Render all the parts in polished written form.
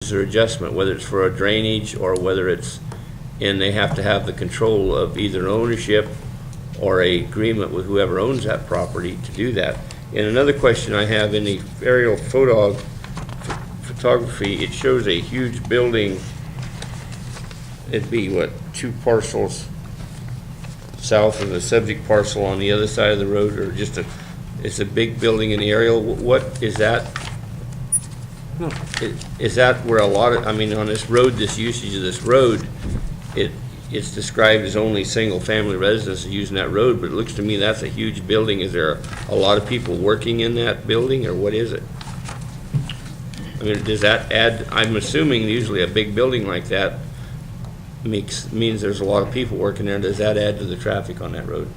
or adjustment, whether it's for a drainage or whether it's, and they have to have the control of either ownership or a agreement with whoever owns that property to do that. And another question I have, in the aerial photography, it shows a huge building. It'd be what, 2 parcels south of the subject parcel on the other side of the road, or just it's a big building in the aerial. What is that? No. Is that where a lot of, I mean, on this road, this usage of this road, it's described as only single-family residences using that road, but it looks to me that's a huge building. Is there a lot of people working in that building, or what is it? I mean, does that add, I'm assuming usually a big building like that means there's a lot of people working there. Does that add to the traffic on that road?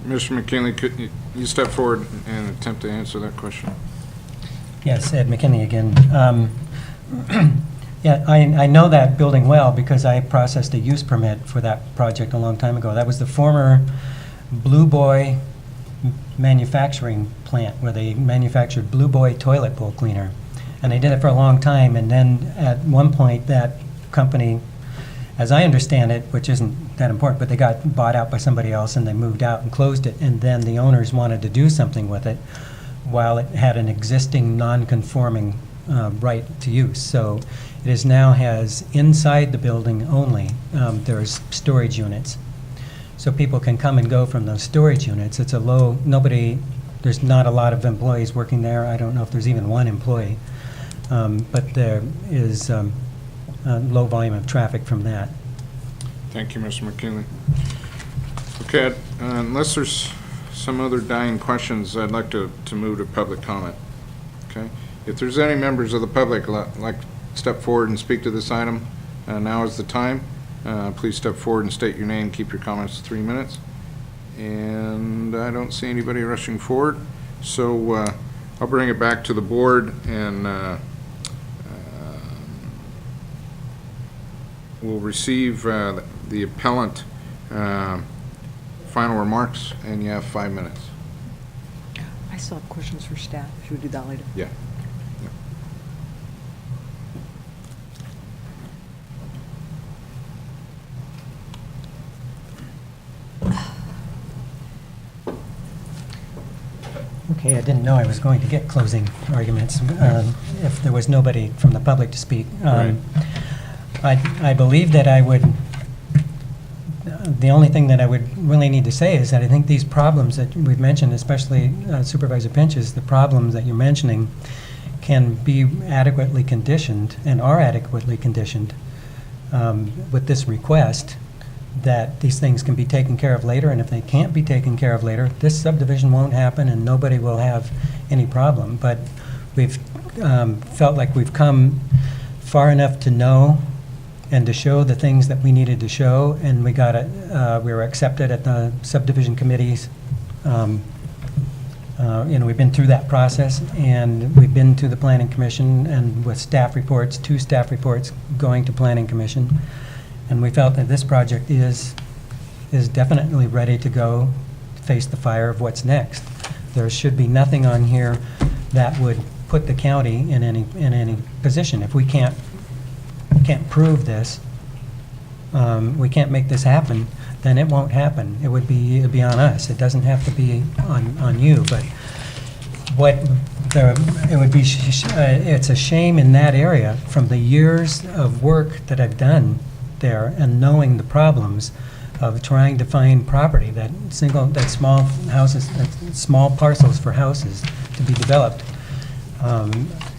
Mr. McKinley, could you step forward and attempt to answer that question? Yes, Ed McKinney again. Yeah, I know that building well because I processed a use permit for that project a long time ago. That was the former Blue Boy manufacturing plant where they manufactured Blue Boy toilet bowl cleaner. And they did it for a long time, and then at one point that company, as I understand it, which isn't that important, but they got bought out by somebody else and they moved out and closed it, and then the owners wanted to do something with it while it had an existing non-conforming right to use. So it is now has inside the building only, there's storage units. So people can come and go from those storage units. It's a low, there's not a lot of employees working there. I don't know if there's even one employee. But there is a low volume of traffic from that. Thank you, Mr. McKinley. Okay, unless there's some other dying questions, I'd like to move to public comment. Okay, if there's any members of the public like to step forward and speak to this item, now is the time. Please step forward and state your name. Keep your comments to 3 minutes. And I don't see anybody rushing forward, so I'll bring it back to the board, and we'll receive the appellant final remarks, and you have 5 minutes. I still have questions for staff. Should we do that later? Yeah. Okay, I didn't know I was going to get closing arguments if there was nobody from the public to speak. Right. I believe that I would, the only thing that I would really need to say is that I think these problems that we've mentioned, especially Supervisor Pinch's, the problems that you're mentioning can be adequately conditioned and are adequately conditioned with this request, that these things can be taken care of later, and if they can't be taken care of later, this subdivision won't happen and nobody will have any problem. But we've felt like we've come far enough to know and to show the things that we needed to show, and we got it. We were accepted at the subdivision committees. We've been through that process, and we've been to the Planning Commission, and with staff reports, 2 staff reports going to Planning Commission, and we felt that this project is definitely ready to go face the fire of what's next. There should be nothing on here that would put the county in any position. If we can't prove this, we can't make this happen, then it won't happen. It'd be on us. It doesn't have to be on you. But it's a shame in that area, from the years of work that I've done there and knowing the problems of trying to find property, that small houses, small parcels for houses to be developed.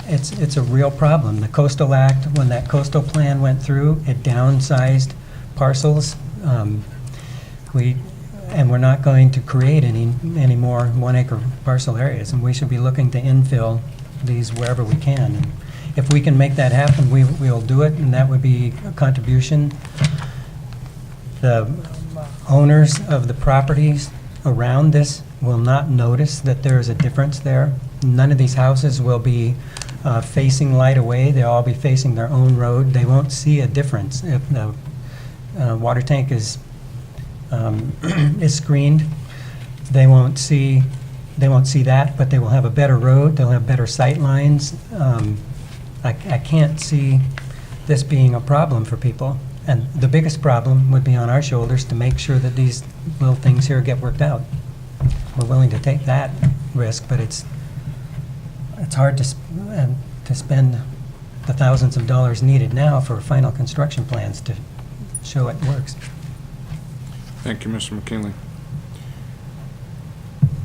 It's a real problem. The Coastal Act, when that coastal plan went through, it downsized parcels. We're not going to create any more 1-acre parcel areas, and we should be looking to infill these wherever we can. And if we can make that happen, we'll do it, and that would be a contribution. The owners of the properties around this will not notice that there is a difference there. None of these houses will be facing light away. They'll all be facing their own road. They won't see a difference if the water tank is screened. They won't see that, but they will have a better road. They'll have better sight lines. I can't see this being a problem for people. And the biggest problem would be on our shoulders to make sure that these little things here get worked out. We're willing to take that risk, but it's hard to spend the thousands of dollars needed now for final construction plans to show it works. Thank you, Mr. McKinley.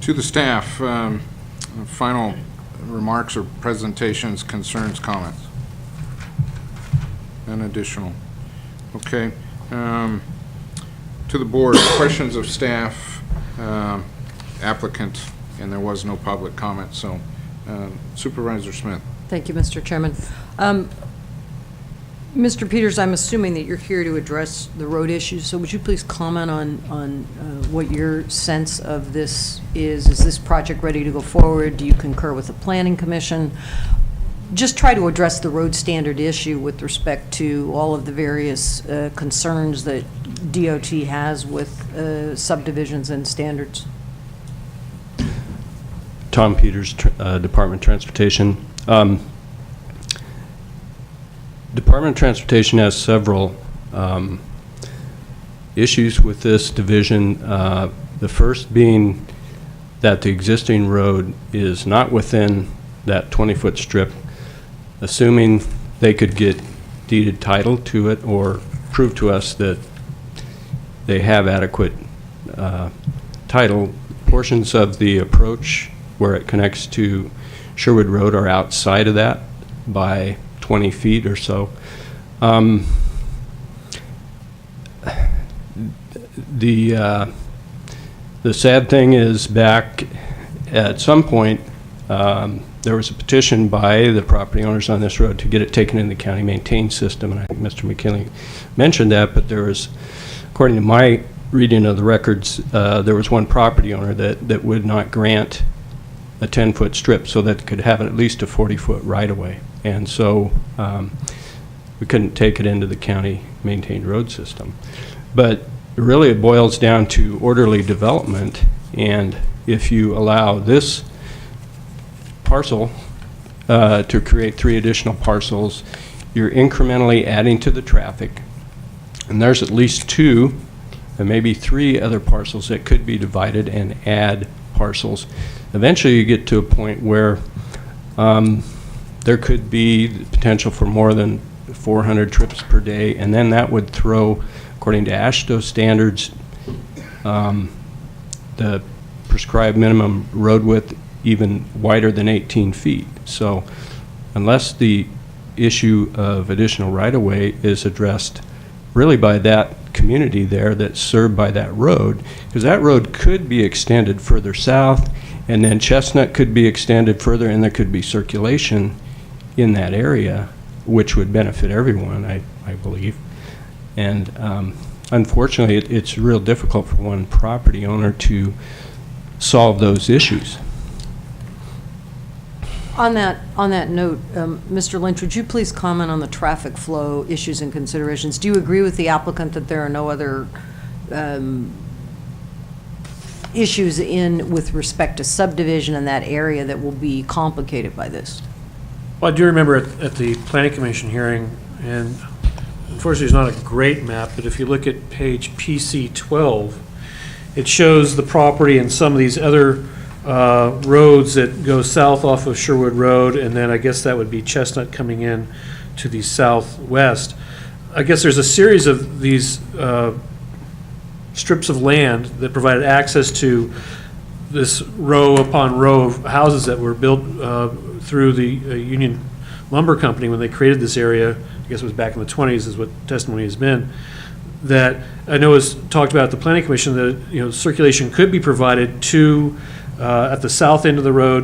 To the staff, final remarks or presentations, concerns, comments? And additional. Okay. To the board, questions of staff, applicant, and there was no public comment, so Supervisor Smith. Thank you, Mr. Chairman. Mr. Peters, I'm assuming that you're here to address the road issues, so would you please comment on what your sense of this is? Is this project ready to go forward? Do you concur with the Planning Commission? Just try to address the road standard issue with respect to all of the various concerns that DOT has with subdivisions and standards. Tom Peters, Department of Transportation. Department of Transportation has several issues with this division. The first being that the existing road is not within that 20-foot strip, assuming they could get deeded title to it or prove to us that they have adequate title. Portions of the approach where it connects to Sherwood Road are outside of that by 20 feet or so. The sad thing is, back at some point, there was a petition by the property owners on this road to get it taken in the county maintained system, and I think Mr. McKinley mentioned that, but there was, according to my reading of the records, there was one property owner that would not grant a 10-foot strip so that it could have at least a 40-foot right-of-way. And so we couldn't take it into the county maintained road system. But really it boils down to orderly development, and if you allow this parcel to create 3 additional parcels, you're incrementally adding to the traffic, and there's at least 2 and maybe 3 other parcels that could be divided and add parcels. Eventually you get to a point where there could be the potential for more than 400 trips per day, and then that would throw, according to AASHTO standards, the prescribed minimum road width even wider than 18 feet. So unless the issue of additional right-of-way is addressed really by that community there that's served by that road, because that road could be extended further south, and then Chestnut could be extended further, and there could be circulation in that area, which would benefit everyone, I believe. And unfortunately, it's real difficult for one property owner to solve those issues. On that note, Mr. Lynch, would you please comment on the traffic flow issues and considerations? Do you agree with the applicant that there are no other issues with respect to subdivision in that area that will be complicated by this? Well, I do remember at the Planning Commission hearing, and unfortunately it's not a great map, but if you look at page PC 12, it shows the property and some of these other roads that go south off of Sherwood Road, and then I guess that would be Chestnut coming in to the southwest. I guess there's a series of these strips of land that provided access to this row upon row of houses that were built through the Union Lumber Company when they created this area. I guess it was back in the 20s is what testimony has been. That I know was talked about at the Planning Commission that circulation could be provided to at the south end of the road